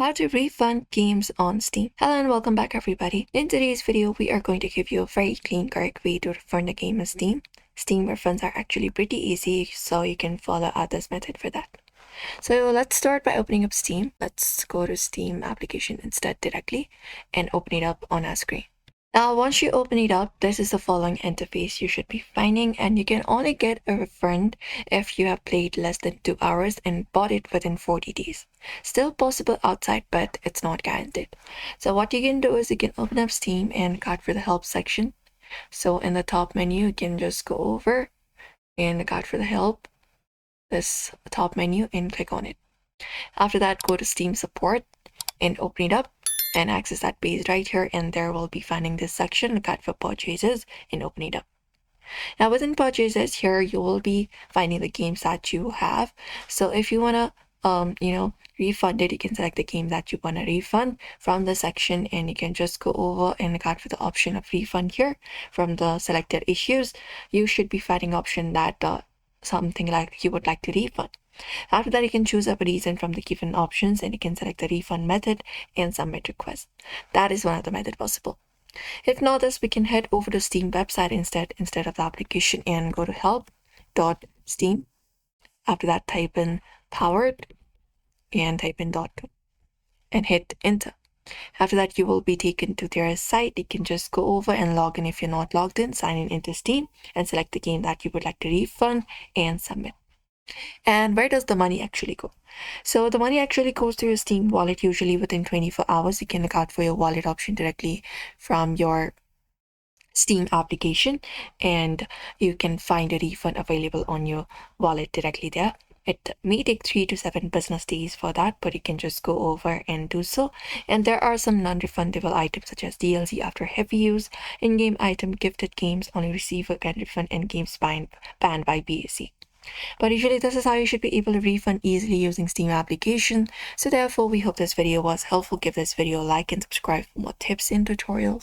How to refund games on Steam. Hello and welcome back everybody. In today's video, we are going to give you a very clean, correct way to refund a game on Steam. Steam refunds are actually pretty easy, so you can follow out this method for that. So let's start by opening up Steam. Let's go to Steam application instead directly and open it up on our screen. Now, once you open it up, this is the following interface you should be finding, and you can only get a refund if you have played less than 2 hours and bought it within 40 days. Still possible outside, but it's not guaranteed. So what you can do is you can open up Steam and card for the help section. So in the top menu, you can just go over and card for the help, this top menu, and click on it. After that, go to Steam support and open it up and access that page right here, and there will be finding this section, card for purchases, and open it up. Now within purchases here, you will be finding the games that you have. So if you want to refund it, you can select the game that you want to refund from the section, and you can just go over and card for the option of refund here. From the selected issues, you should be finding option that something like you would like to refund. After that, you can choose a reason from the given options, and you can select the refund method and submit request. That is one of the method possible. If not this, we can head over to Steam website instead of the application and go to help.steam. After that, type in powered and type in .com and hit enter. After that, you will be taken to their site. You can just go over and log in if you're not logged in, sign in into Steam and select the game that you would like to refund and submit. And where does the money actually go? So the money actually goes to your Steam wallet, usually within 24 hours. You can look out for your wallet option directly from your Steam application, and you can find a refund available on your wallet directly there. It may take 3 to 7 business days for that, but you can just go over and do so. And there are some non-refundable items such as DLC after heavy use, in-game item, gifted games, only receiver can refund, and games banned by BAC. But usually this is how you should be able to refund easily using Steam application. So therefore, we hope this video was helpful. Give this video a like and subscribe for more tips and tutorials.